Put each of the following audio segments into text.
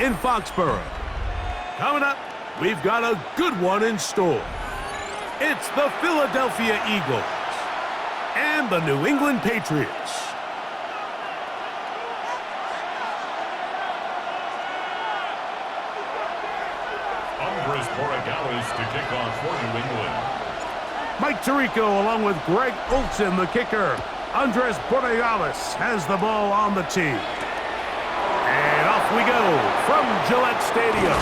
in Foxborough. Coming up, we've got a good one in store. It's the Philadelphia Eagles and the New England Patriots. Andres Borregales to kick off for New England. Mike Tirico along with Greg Olsen, the kicker. Andres Borregales has the ball on the tee. And off we go from Gillette Stadium.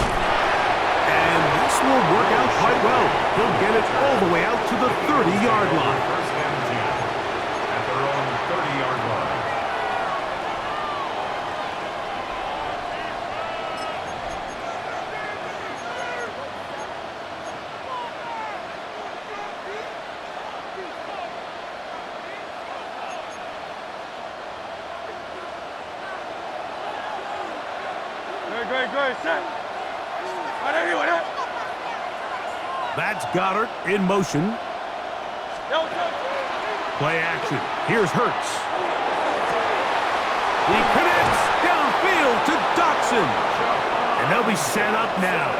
And this will work out quite well. He'll get it all the way out to the 30-yard line. First and 10 at their own 30-yard line. Good, set. That's Goddard in motion. Play action. Here's Hurts. He connects downfield to Dotson. And they'll be set up now.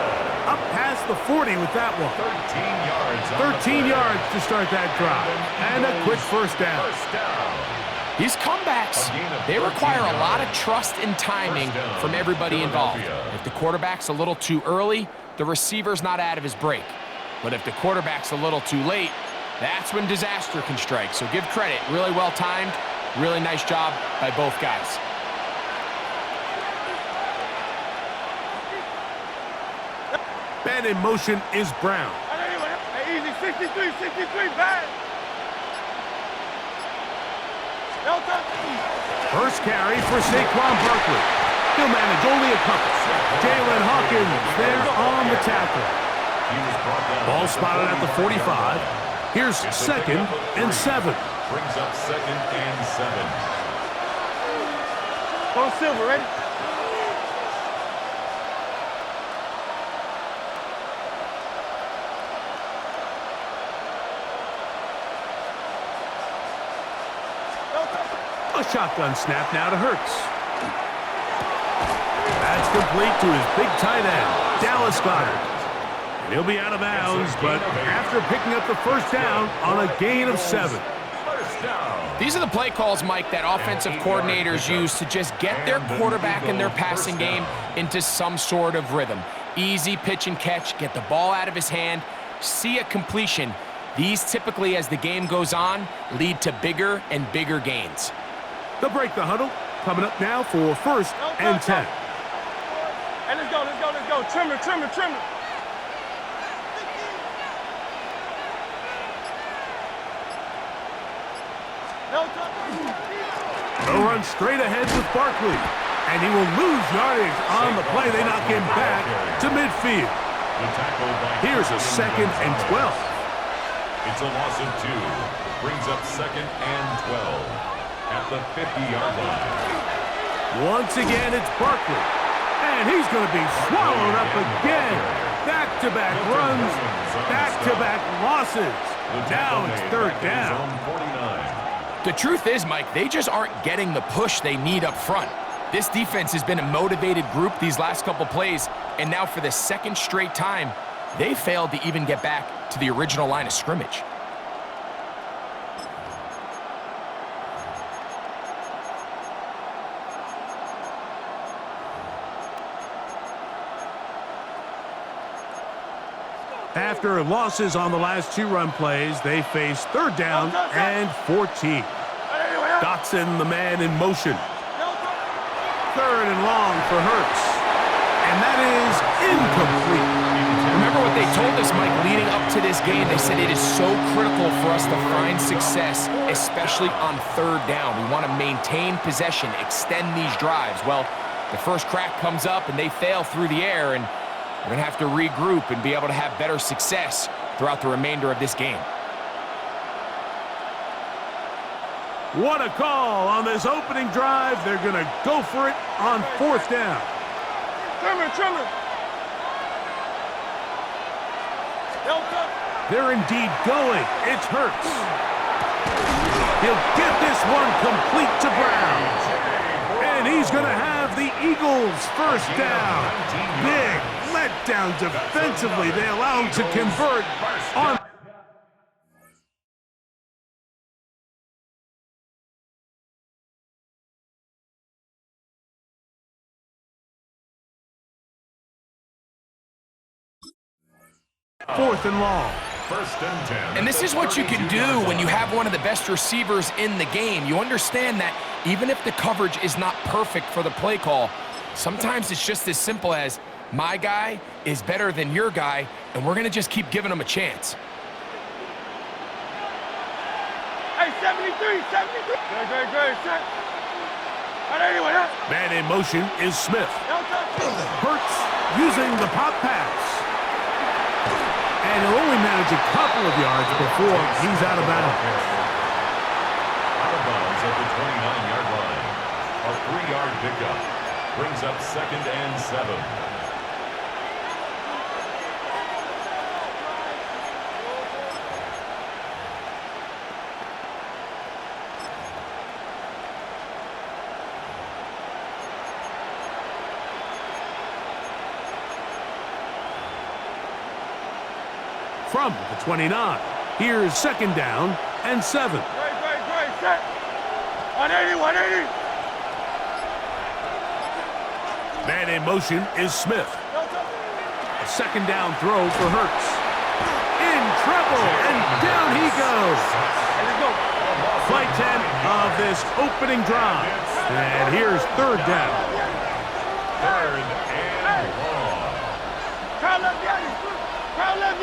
Up past the 40 with that one. 13 yards to start that drive. And a quick first down. These comebacks, they require a lot of trust and timing from everybody involved. If the quarterback's a little too early, the receiver's not out of his break. But if the quarterback's a little too late, that's when disaster can strike. So give credit, really well timed, really nice job by both guys. Ben in motion is Brown. Easy, 63, bad. First carry for Saquon Barkley. He'll manage only a couple. Jalen Hawkins there on the tackle. Ball spotted at the 45. Here's 2nd and 7. Brings up 2nd and 7. Go Silver, ready? A shotgun snap now to Hurts. That's complete to his big tight end, Dallas Goedert. And he'll be out of bounds, but after picking up the first down on a gain of 7. These are the play calls, Mike, that offensive coordinators use to just get their quarterback and their passing game into some sort of rhythm. Easy pitch and catch, get the ball out of his hand, see a completion. These typically, as the game goes on, lead to bigger and bigger gains. They'll break the huddle. Coming up now for 1st and 10. Hey, let's go. Trimmer. They'll run straight ahead with Barkley. And he will lose yardage on the play. They knock him back to midfield. Here's a 2nd and 12. It's a loss of 2. Brings up 2nd and 12 at the 50-yard line. Once again, it's Barkley. And he's going to be swallowed up again. Back-to-back runs, back-to-back losses. Now it's 3rd down. The truth is, Mike, they just aren't getting the push they need up front. This defense has been a motivated group these last couple plays, and now for the 2nd straight time, they failed to even get back to the original line of scrimmage. After losses on the last 2 run plays, they face 3rd down and 14. Dotson, the man in motion. 3rd and long for Hurts. And that is incomplete. Remember what they told us, Mike, leading up to this game? They said it is so critical for us to find success, especially on 3rd down. We want to maintain possession, extend these drives. Well, the first crack comes up and they fail through the air, and we're going to have to regroup and be able to have better success throughout the remainder of this game. What a call on this opening drive. They're going to go for it on 4th down. Trimmer. They're indeed going. It's Hurts. He'll get this one complete to Brown. And He's going to have the Eagles first down. Big letdown defensively. They allow him to convert on. Fourth and long. First and 10. And this is what you can do when you have one of the best receivers in the game. You understand that even if the coverage is not perfect for the play call, sometimes it's just as simple as my guy is better than your guy, and we're going to just keep giving him a chance. Hey, 73, 73. Great, set. Man in motion is Smith. Hurts using the pop pass. And he'll only manage a couple of yards before he's out of bounds. Out of bounds at the 29-yard line. A 3-yard pickup brings up 2nd and 7. From the 29, here's 2nd down and 7. Great, set. 180. Man in motion is Smith. A 2nd down throw for Hurts. In trouble, and down he goes. Let's go. Play 10 of this opening drive. And here's 3rd down. 3rd and long. Crowd left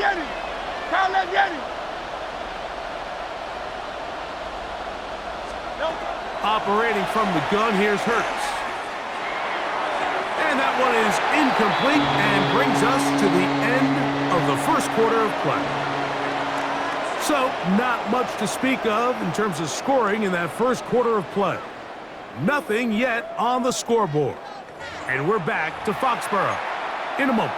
Yeti. Operating from the gun, here's Hurts. And that one is incomplete and brings us to the end of the first quarter of play. So, not much to speak of in terms of scoring in that first quarter of play. Nothing yet on the scoreboard. And we're back to Foxborough in a moment.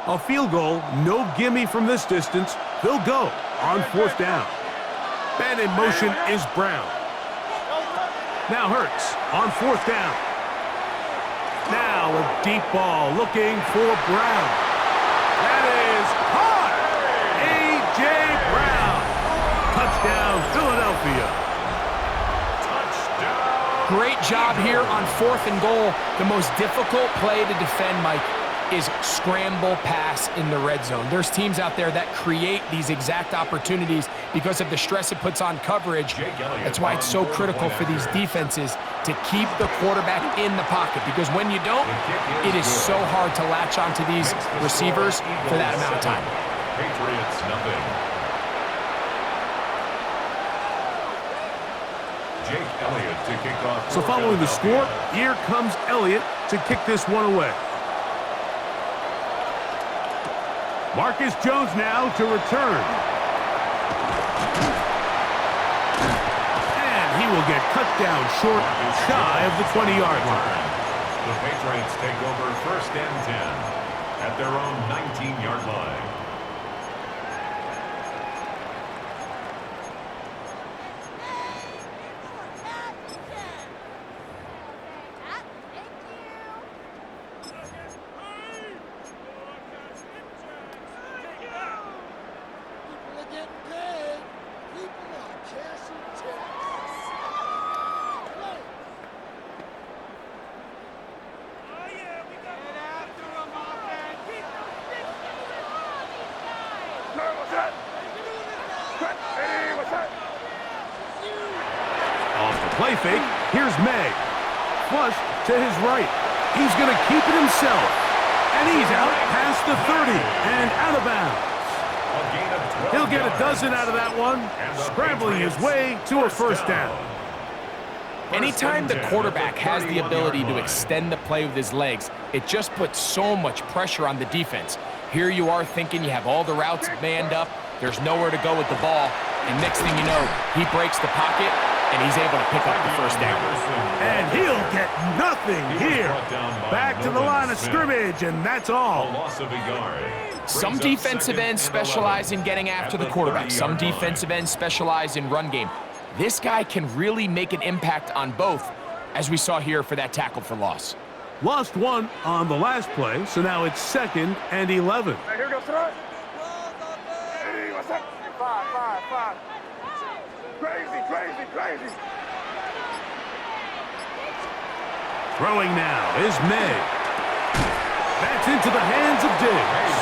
A field goal, no gimme from this distance. They'll go on 4th down. Man in motion is Brown. Now Hurts on 4th down. Now a deep ball looking for Brown. That is caught! A.J. Brown. Touchdown, Philadelphia. Touchdown. Great job here on 4th and goal. The most difficult play to defend, Mike, is scramble pass in the red zone. There's teams out there that create these exact opportunities because of the stress it puts on coverage. That's why it's so critical for these defenses to keep the quarterback in the pocket, because when you don't, it is so hard to latch onto these receivers for that amount of time. Patriots nothing. Jake Elliott to kick off. So following the score, here comes Elliott to kick this one away. Marcus Jones now to return. And he will get cut down short, shy of the 20-yard line. The Patriots take over 1st and 10 at their own 19-yard line. Play fake, here's May. Flush to his right. He's going to keep it himself. And he's out past the 30 and out of bounds. He'll get a dozen out of that one, scrambling his way to a 1st down. Anytime the quarterback has the ability to extend the play with his legs, it just puts so much pressure on the defense. Here you are thinking you have all the routes manned up, There's nowhere to go with the ball, and next thing you know, he breaks the pocket, and he's able to pick up the first down. And he'll get nothing here. Back to the line of scrimmage, and that's all. Loss of a yard. Some defensive ends specialize in getting after the quarterback. Some defensive ends specialize in run game. This guy can really make an impact on both, as we saw here for that tackle for loss. Lost one on the last play, so now it's 2nd and 11. Hey, here goes Trent. Hey, what's up? 5. Crazy. Throwing now is May. That's into the hands of Diggs.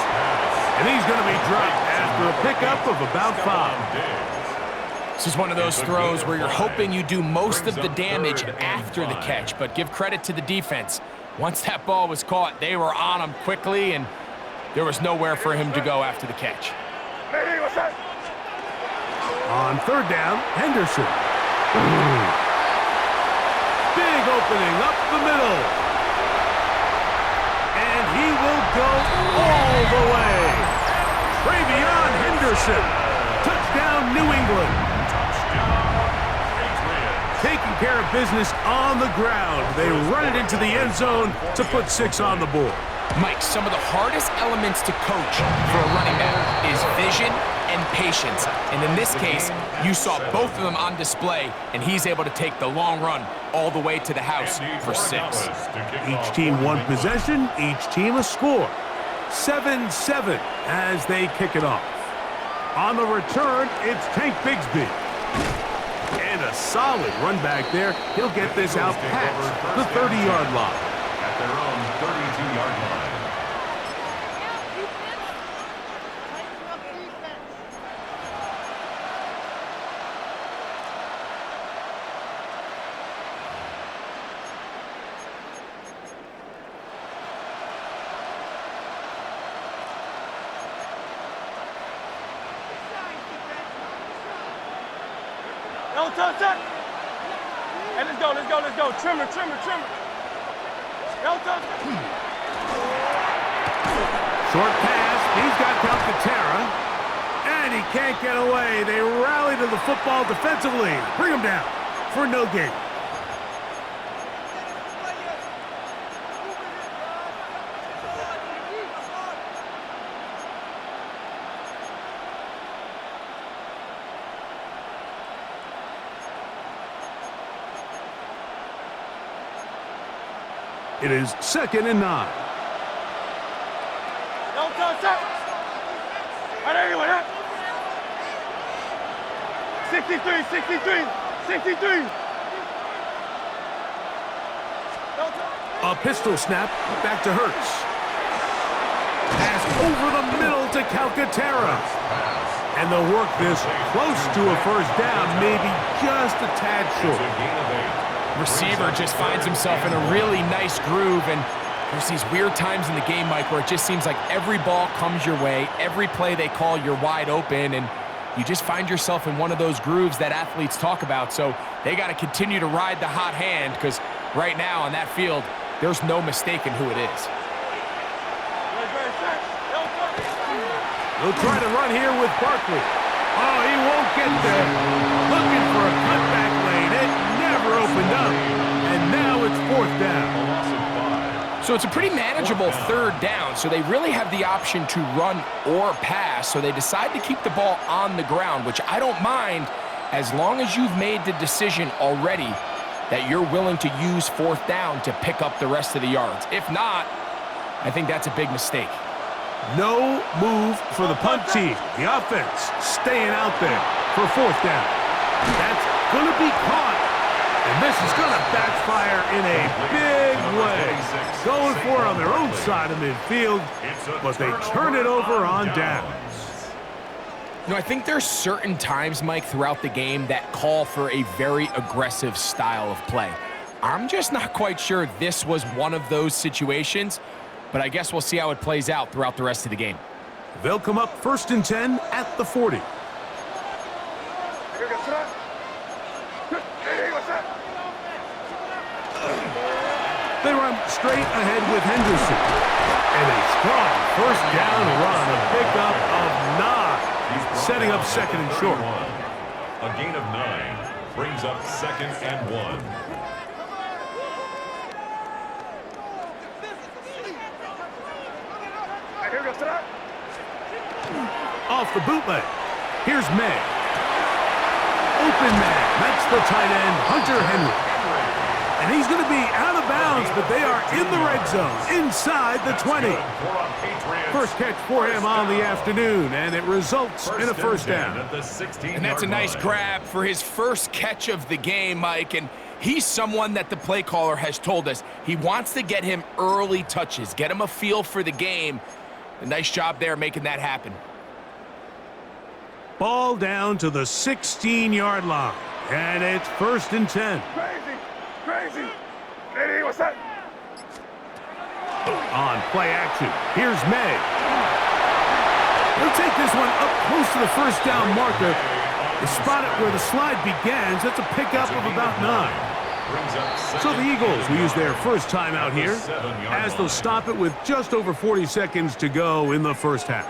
And he's going to be dropped after a pickup of about 5. This is one of those throws where you're hoping you do most of the damage after the catch, but give credit to the defense. Once that ball was caught, they were on him quickly, and there was nowhere for him to go after the catch. Hey, what's up? On 3rd down, Henderson. Big opening up the middle. And he will go all the way. Travion Henderson. Touchdown, New England. Taking care of business on the ground. They run it into the end zone to put 6 on the board. Mike, some of the hardest elements to coach for a running back is vision and patience. And in this case, you saw both of them on display, and he's able to take the long run all the way to the house for 6. Each team one possession, each team a score. 7-7 as they kick it off. On the return, it's Tank Bigsby. And a solid run back there. He'll get this out past the 30-yard line. At their own 32-yard line. No touch. Hey, let's go. Trimmer. No touch. Short pass. He's got Calcaterra. And he can't get away. They rally to the football defensively. Bring him down for no gain. It is 2nd and 9. No touch. On anyone, huh? 63. No touch. A pistol snap back to Hurts. Pass over the middle to Calcaterra. And they'll work this close to a first down, maybe just a tad short. Receiver just finds himself in a really nice groove, and there's these weird times in the game, Mike, where it just seems like every ball comes your way, every play they call, you're wide open, and you just find yourself in one of those grooves that athletes talk about. So they got to continue to ride the hot hand, because right now on that field, there's no mistaking who it is. They'll try to run here with Barkley. Oh, he won't get there. Looking for a cutback lane. It never opened up. And now it's 4th down. So it's a pretty manageable 3rd down. So they really have the option to run or pass. So they decide to keep the ball on the ground, which I don't mind as long as you've made the decision already that you're willing to use 4th down to pick up the rest of the yards. If not, I think that's a big mistake. No move for the punt team. The offense staying out there for 4th down. That's going to be caught. And this is going to backfire in a big way. Going for it on their own side of midfield, but they turn it over on downs. You know, I think there's certain times, Mike, throughout the game that call for a very aggressive style of play. I'm just not quite sure this was one of those situations, but I guess we'll see how it plays out throughout the rest of the game. They'll come up 1st and 10 at the 40. They run straight ahead with Henderson. And a strong 1st down run, a pickup of 9. setting up second and short. A gain of 9 brings up 2nd and 1. Off the bootleg. Here's May. Open man. That's the tight end, Hunter Henry. And he's going to be out of bounds, but they are in the red zone, inside the 20. First catch for him on the afternoon, and it results in a first down. And that's a nice grab for his first catch of the game, Mike. And he's someone that the play caller has told us he wants to get him early touches, get him a feel for the game. A nice job there making that happen. Ball down to the 16-yard line, and it's 1st and 10. Crazy. Eddie, what's that? On play action, here's May. He'll take this one up close to the first down marker. The spot it where the slide begins. That's a pickup of about 9. So the Eagles will use their first time out here as they'll stop it with just over 40 seconds to go in the first half.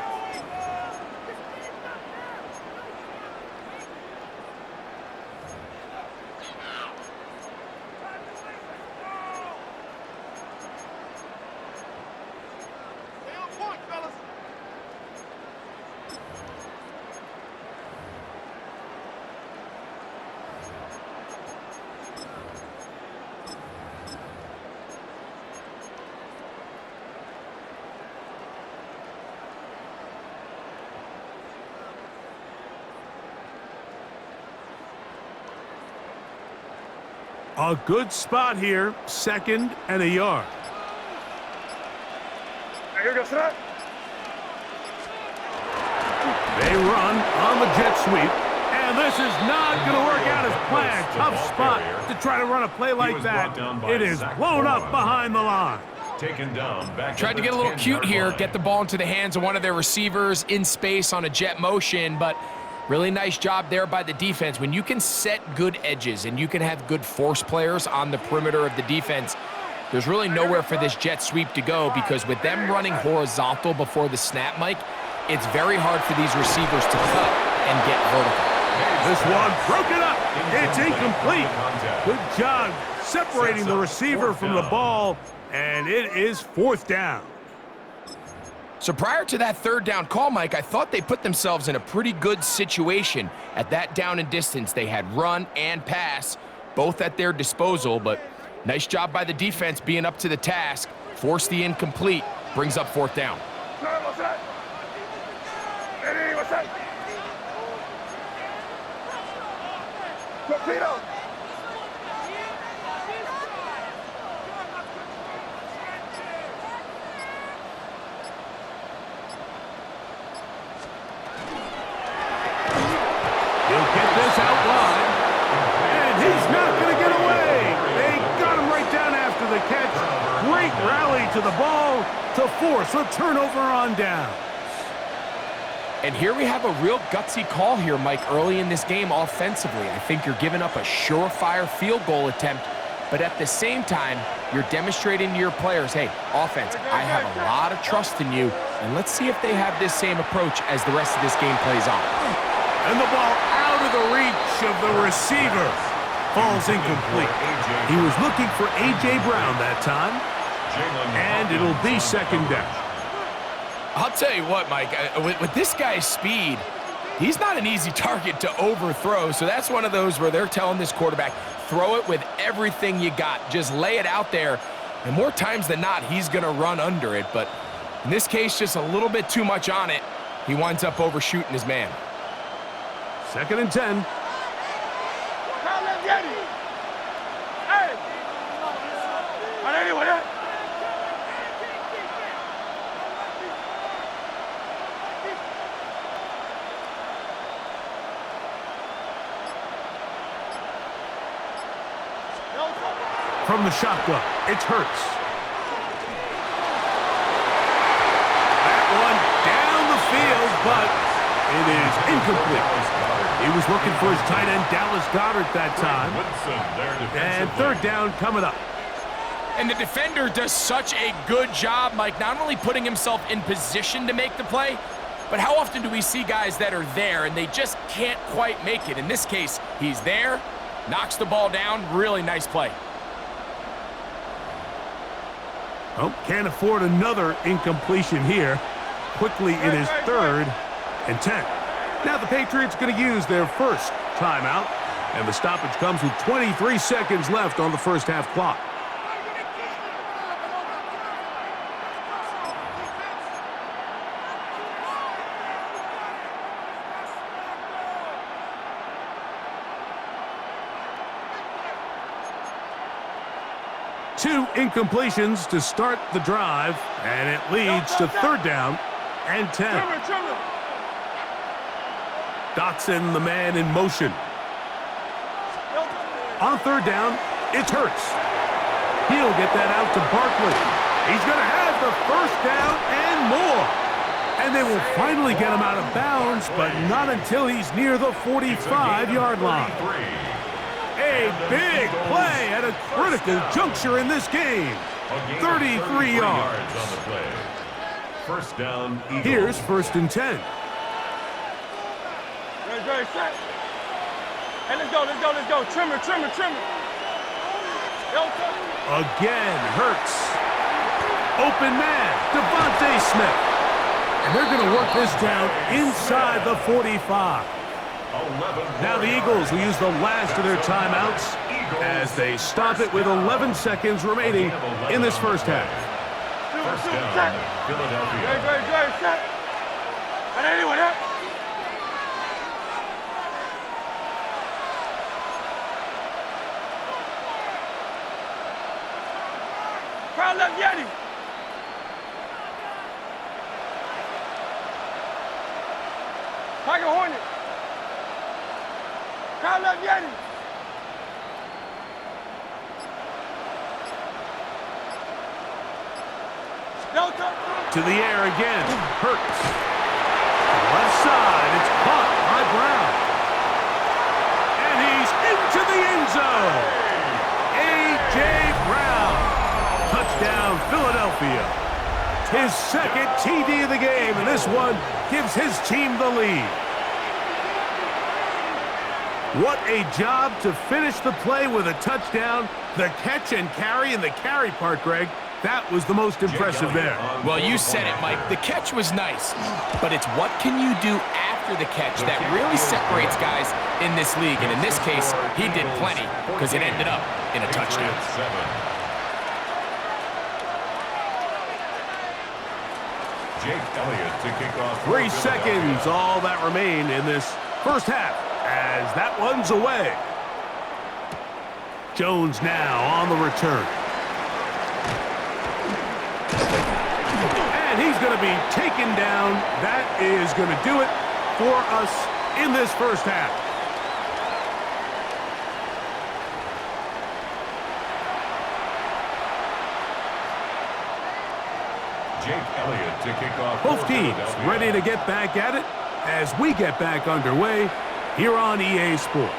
A good spot here, 2nd and a yard. Here goes that. They run on the jet sweep, and this is not going to work out as planned. Tough spot to try to run a play like that. It is blown up behind the line. Taken down back. Tried to get a little cute here, get the ball into the hands of one of their receivers in space on a jet motion, but really nice job there by the defense. When you can set good edges and you can have good force players on the perimeter of the defense, there's really nowhere for this jet sweep to go, because with them running horizontal before the snap, Mike, it's very hard for these receivers to cut and get vertical. This one broken up. It's incomplete. Good job separating the receiver from the ball, and it is 4th down. So prior to that 3rd down call, Mike, I thought they put themselves in a pretty good situation at that down and distance. They had run and pass, both at their disposal, but nice job by the defense being up to the task. Forced the incomplete, brings up 4th down. What's that? Eddie, what's that? Torpedo. Rally to the ball to force a turnover on down. And here we have a real gutsy call here, Mike, early in this game offensively. I think you're giving up a surefire field goal attempt, but at the same time, you're demonstrating to your players, hey, offense, I have a lot of trust in you, and let's see if they have this same approach as the rest of this game plays on. And the ball out of the reach of the receiver. Falls incomplete. He was looking for A.J. Brown that time. And it'll be 2nd down. I'll tell you what, Mike, with this guy's speed, he's not an easy target to overthrow. So that's one of those where they're telling this quarterback, throw it with everything you got. Just lay it out there. And more times than not, he's going to run under it. But in this case, just a little bit too much on it. He winds up overshooting his man. 2nd and 10. From the shotgun, it's Hurts. That one down the field, but it is incomplete. He was looking for his tight end, Dallas Goedert, that time. And 3rd down coming up. And the defender does such a good job, Mike, not only putting himself in position to make the play, But how often do we see guys that are there and they just can't quite make it? In this case, he's there, knocks the ball down. Really nice play. Oh, can't afford another incompletion here. Quickly in his 3rd and 10. Now the Patriots going to use their first timeout, and the stoppage comes with 23 seconds left on the first half clock. Two incompletions to start the drive, and it leads to 3rd down and 10. Dotson, the man in motion. On 3rd down, it's Hurts. He'll get that out to Barkley. He's going to have the 1st down and more. And they will finally get him out of bounds, but not until he's near the 45-yard line. A big play at a critical juncture in this game. 33 yards. On the play. First down, Eagles. Here's 1st and 10. Very set. Hey, let's go. Trimmer. Again, Hurts. Open man, Devontae Smith. And they're going to work this down inside the 45. Now the Eagles will use the last of their timeouts as they stop it with 11 seconds remaining in this first half. First down, Philadelphia. Very set. And anyone else? Crowd left Yeti. Tiger Hornet. Crowd left Yeti. Delta. To the air again. Hurts. Left side. It's caught by Brown. And he's into the end zone. A.J. Brown. Touchdown, Philadelphia. His 2nd TD of the game, and this one gives his team the lead. What a job to finish the play with a touchdown. The catch and carry, and the carry part, Greg, that was the most impressive there. Well, you said it, Mike. The catch was nice, but it's what can you do after the catch that really separates guys in this league. And in this case, he did plenty because it ended up in a touchdown. Jake Elliott to kick off. 3 seconds, all that remain in this first half as that one's away. Jones now on the return. And he's going to be taken down. That is going to do it for us in this first half. Jake Elliott to kick off. Both teams ready to get back at it as we get back underway here on EA Sports.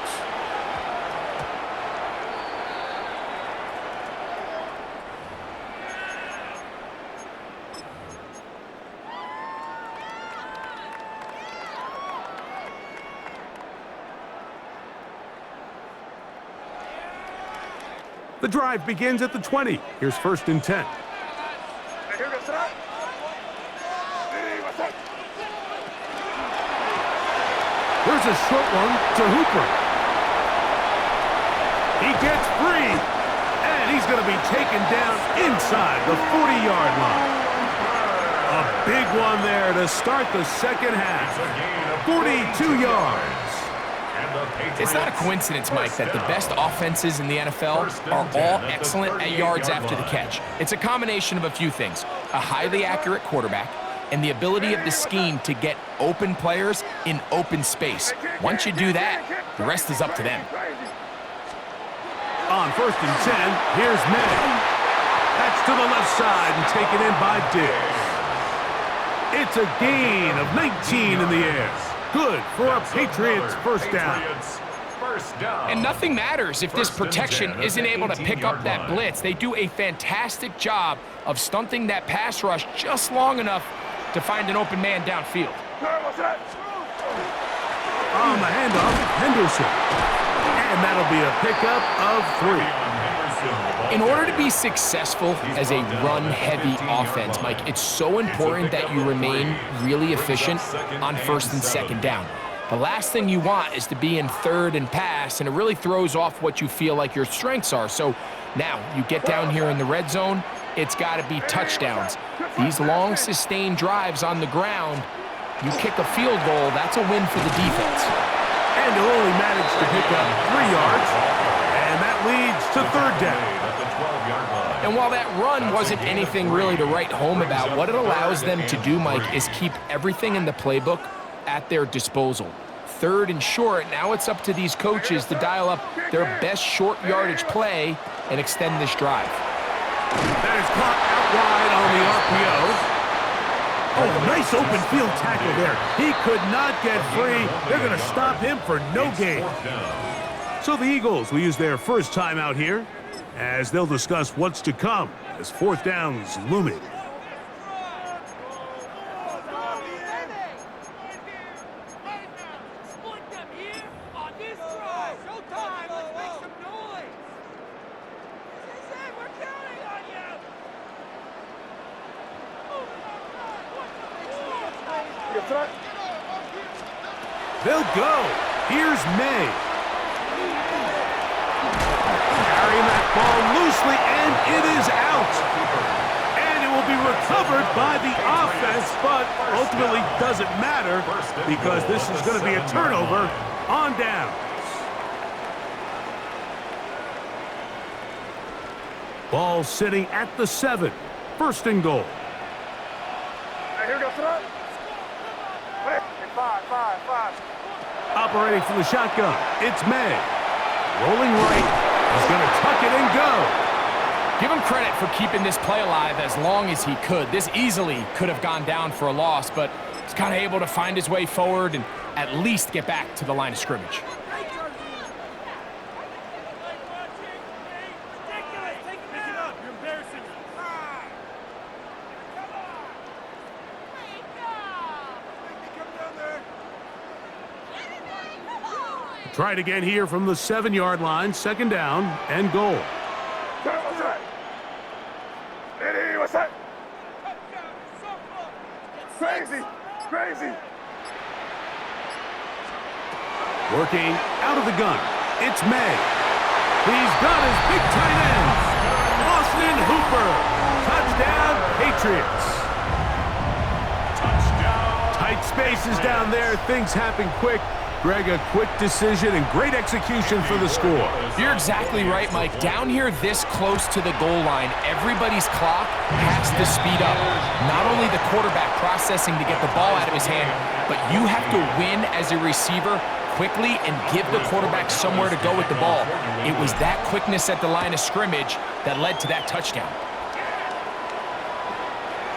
The drive begins at the 20. Here's 1st and 10. Here's a short one to Hooper. He gets free, and he's going to be taken down inside the 40-yard line. A big one there to start the second half. 42 yards. It's not a coincidence, Mike, that the best offenses in the NFL are all excellent at yards after the catch. It's a combination of a few things. A highly accurate quarterback and the ability of the scheme to get open players in open space. Once you do that, the rest is up to them. On 1st and 10, here's Manning. That's to the left side and taken in by Diggs. It's a gain of 19 in the air. Good for a Patriots first down. And nothing matters if this protection isn't able to pick up that blitz. They do a fantastic job of stunting that pass rush just long enough to find an open man downfield. On the handoff, Henderson. And that'll be a pickup of 3. In order to be successful as a run-heavy offense, Mike, it's so important that you remain really efficient on first and second down. The last thing you want is to be in third and pass, and it really throws off what you feel like your strengths are. So now you get down here in the red zone, it's got to be touchdowns. These long, sustained drives on the ground, you kick a field goal, that's a win for the defense. And he'll only manage to pick up 3 yards, and that leads to third down. And while that run wasn't anything really to write home about, what it allows them to do, Mike, is keep everything in the playbook at their disposal. Third and short, now it's up to these coaches to dial up their best short yardage play and extend this drive. That is caught out wide on the RPO. Oh, nice open field tackle there. He could not get free. They're going to stop him for no gain. So the Eagles will use their first time out here as they'll discuss what's to come as fourth down's looming. They'll go. Here's May. Carrying that ball loosely, and it is out. And it will be recovered by the offense, but ultimately doesn't matter because this is going to be a turnover on downs. Ball sitting at the 7. First and goal. Here we go, throw. 5. Operating from the shotgun, it's May. Rolling right, he's going to tuck it and go. Give him credit for keeping this play alive as long as he could. This easily could have gone down for a loss, but he's kind of able to find his way forward and at least get back to the line of scrimmage. Tried again here from the 7-yard line, second down and goal. Crazy. Working out of the gun, it's May. He's got his big tight end, Austin Hooper. Touchdown, Patriots. Tight spaces down there, things happen quick. Greg, a quick decision and great execution for the score. You're exactly right, Mike. Down here this close to the goal line, everybody's clock has to speed up. Not only the quarterback processing to get the ball out of his hand, but you have to win as a receiver quickly and give the quarterback somewhere to go with the ball. It was that quickness at the line of scrimmage that led to that touchdown.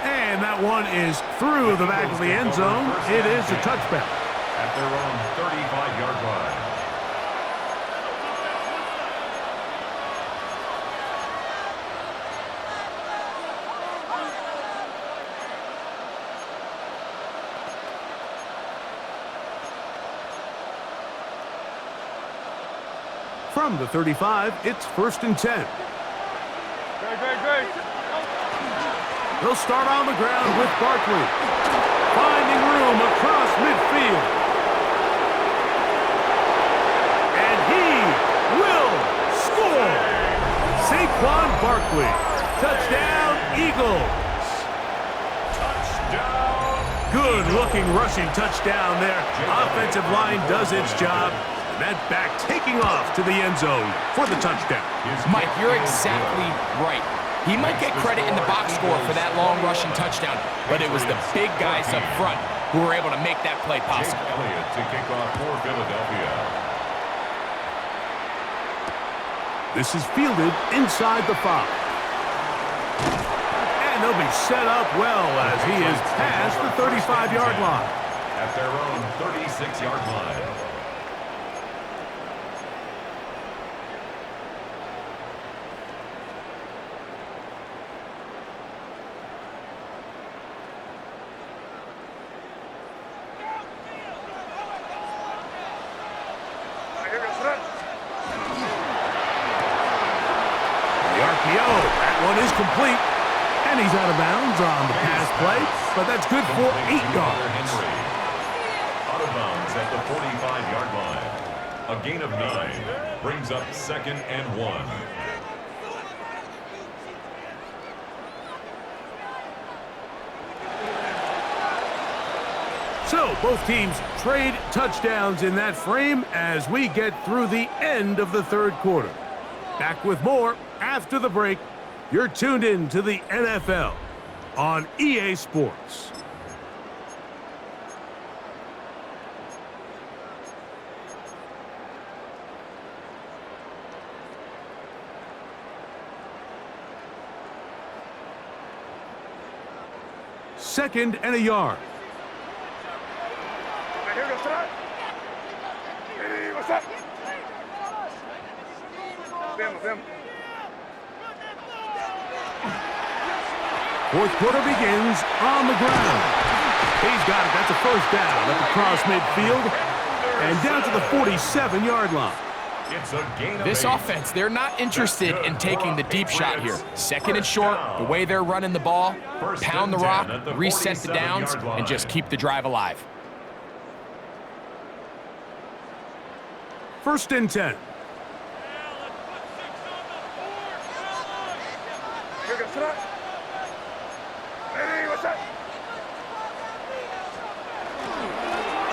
And that one is through the back of the end zone. It is a touchback. At their own 35-yard line. From the 35, it's first and 10. They'll start on the ground with Barkley. Finding room across midfield. Saquon Barkley. Touchdown, Eagles. Touchdown. Good-looking rushing touchdown there. Offensive line does its job. That back taking off to the end zone for the touchdown. Mike, you're exactly right. He might get credit in the box score for that long rushing touchdown, but it was the big guys up front who were able to make that play possible. Elliott to kick off for Philadelphia. This is fielded inside the 5. And they'll be set up well as he is past the 35-yard line. At their own 36-yard line. The RPO, that one is complete. And he's out of bounds on the pass play, but that's good for 8 yards. Out of bounds at the 45-yard line. A gain of 9 brings up 2nd and 1. So both teams trade touchdowns in that frame as we get through the end of the third quarter. Back with more after the break. You're tuned in to the NFL on EA Sports. Second and a yard. Here goes tonight. Hey, what's up? Them. Fourth quarter begins on the ground. He's got it. That's a first down up across midfield and down to the 47-yard line. It's a gain of This 8. offense, they're not interested in taking the deep shot here. Second and short, the way they're running the ball, pound the rock, reset the downs, and just keep the drive alive. First and 10. Here goes tonight. Hey, what's up?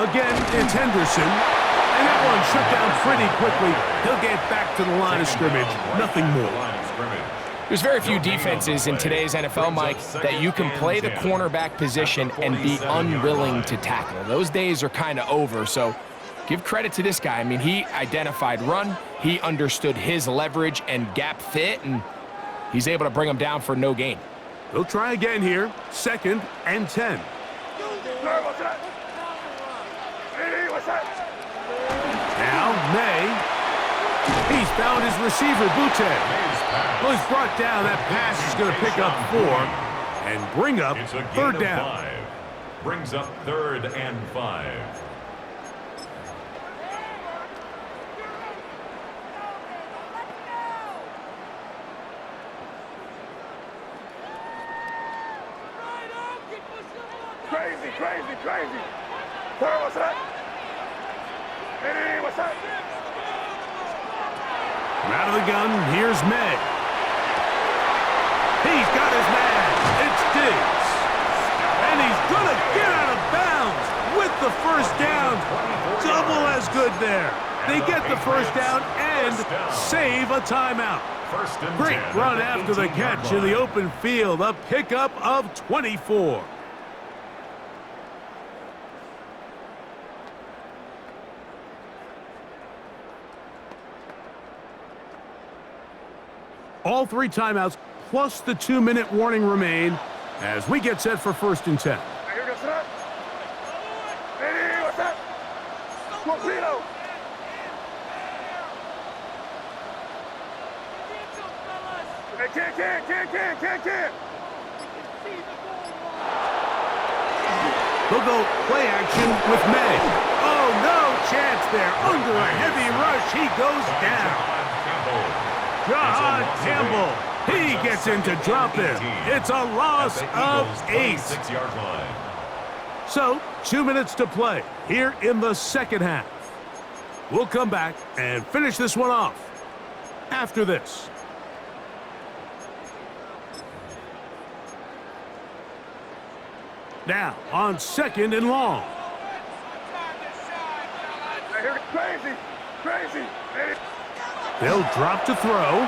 Again, it's Henderson. And that one shut down pretty quickly. He'll get back to the line of scrimmage. Nothing more. There's very few defenses in today's NFL, Mike, that you can play the cornerback position and be unwilling to tackle. Those days are kind of over, so give credit to this guy. I mean, he identified run, he understood his leverage and gap fit, and he's able to bring him down for no gain. They'll try again here. Second and 10. Sir, what's up? Hey, what's up? Now, May. He's found his receiver, Butte. Well, he's brought down. That pass is going to pick up 4 and bring up It's a gain third of down. 5. Brings up 3rd and 5. Crazy. Sir, what's up? Hey, what's up? From out of the gun, here's May. He's got his man. It's Diggs. And he's going to get out of bounds with the first down. Double as good there. They get the first down and save a timeout. Great run after the catch in the open field. A pickup of 24. All 3 timeouts plus the 2-minute warning remain as we get set for first and 10. Here goes tonight. Hey, what's up? Torpedo. Hey, can. They'll go play action with May. Oh, no chance there. Under a heavy rush, he goes down. John Campbell. He gets into drop in. It's a loss of 8. So, 2 minutes to play here in the second half. We'll come back and finish this one off after this. Now, on second and long. Crazy. Hey. They'll drop to throw.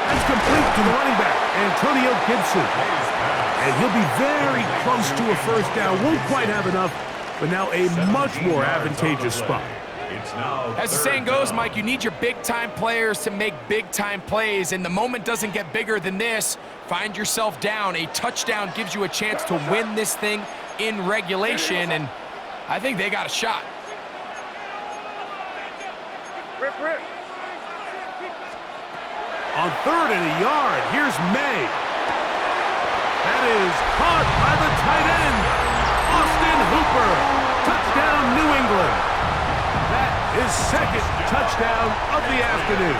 That's complete to the running back, Antonio Gibson. And he'll be very close to a first down. Won't quite have enough, but now a much more advantageous spot. As the saying goes, Mike, you need your big-time players to make big-time plays, and the moment doesn't get bigger than this. Find yourself down. A touchdown gives you a chance to win this thing in regulation, and I think they got a shot. Rip. On third and a yard, here's May. That is caught by the tight end, Austin Hooper. Touchdown, New England. That is second touchdown of the afternoon.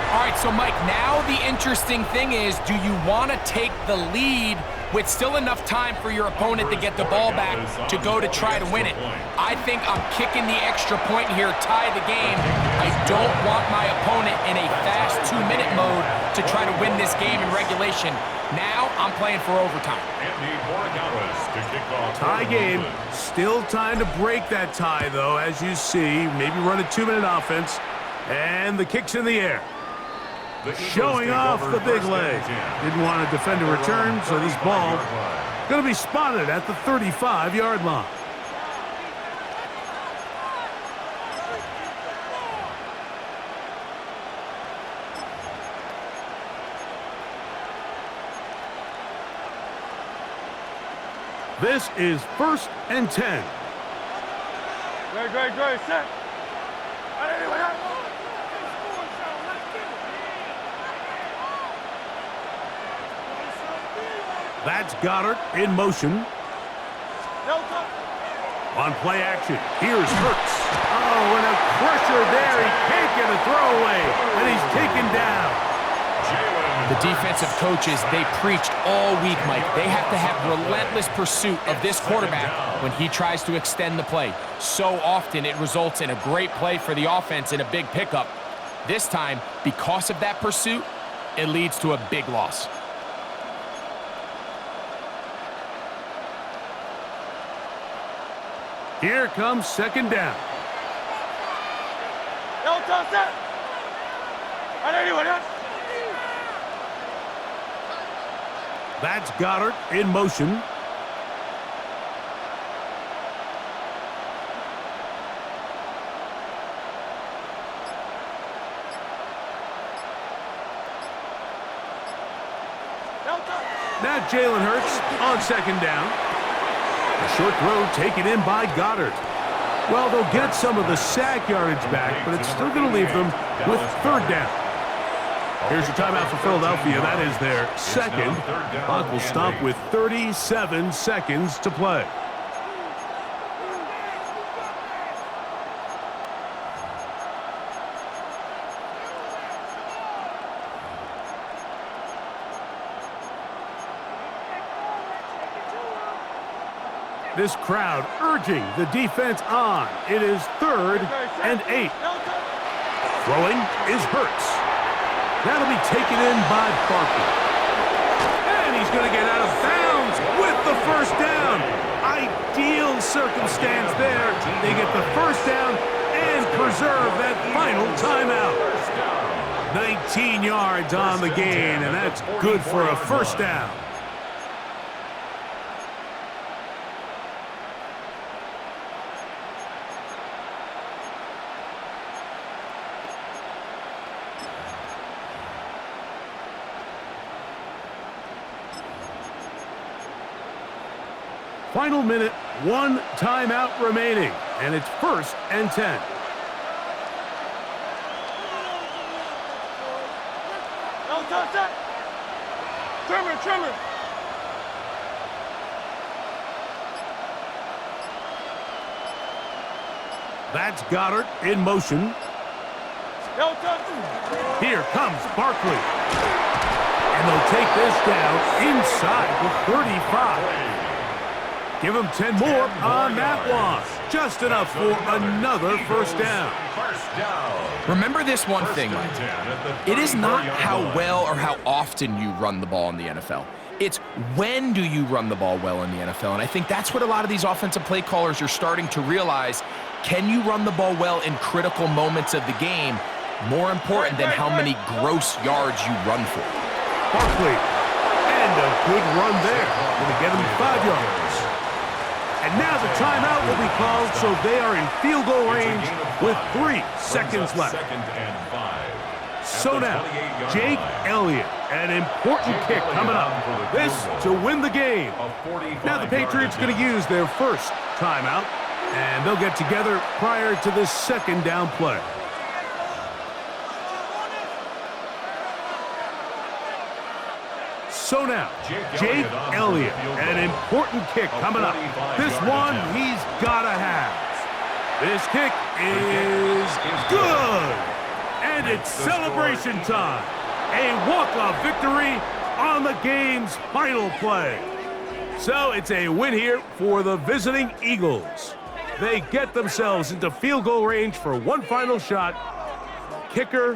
All right, so Mike, now the interesting thing is, do you want to take the lead with still enough time for your opponent to get the ball back to go to try to win it? I think I'm kicking the extra point here, tie the game. I don't want my opponent in a fast 2-minute mode to try to win this game in regulation. Now I'm playing for overtime. Tie game. Still time to break that tie, though, as you see. Maybe run a 2-minute offense. And the kick's in the air. Showing off the big leg. Didn't want to defend a return, so this ball going to be spotted at the 35-yard line. This is 1st and 10. Great, set. That's Goddard in motion. On play action, here's Hurts. Oh, and a pressure there. He can't get a throwaway, and he's taken down. The defensive coaches, they preached all week, Mike. They have to have relentless pursuit of this quarterback when he tries to extend the play. So often it results in a great play for the offense and a big pickup. This time, because of that pursuit, it leads to a big loss. Here comes 2nd down. That's Goddard in motion. Now Jalen Hurts on 2nd down. A short throw taken in by Goddard. Well, they'll get some of the sack yardage back, but it's still going to leave them with 3rd down. Here's your timeout for Philadelphia. That is their 2nd. Clock will stop with 37 seconds to play. This crowd urging the defense on. It is 3rd and 8. Throwing is Hurts. That'll be taken in by Barkley. And he's going to get out of bounds with the 1st down. Ideal circumstance there. They get the 1st down and preserve that final timeout. 19 yards on the gain, and that's good for a 1st down. Final minute, 1 timeout remaining, and it's 1st and 10. Trimmer. That's Goddard in motion. Here comes Barkley. And they'll take this down inside the 35. Give him 10 more on that one. Just enough for another 1st down. Remember this one thing, Mike. It is not how well or how often you run the ball in the NFL. It's when do you run the ball well in the NFL. And I think that's what a lot of these offensive play callers are starting to realize. Can you run the ball well in critical moments of the game? More important than how many gross yards you run for. Barkley. And a good run there. Going to get him 5 yards. And now the timeout will be called, so they are in field goal range with 3 seconds left. So now, Jake Elliott, an important kick coming up. This to win the game. Now the Patriots going to use their 1st timeout, and they'll get together prior to this 2nd down play. So now, Jake Elliott, an important kick coming up. This one he's got to have. This kick is good. And it's celebration time. A walk-off victory on the game's final play. So it's a win here for the visiting Eagles. They get themselves into field goal range for one final shot. Kicker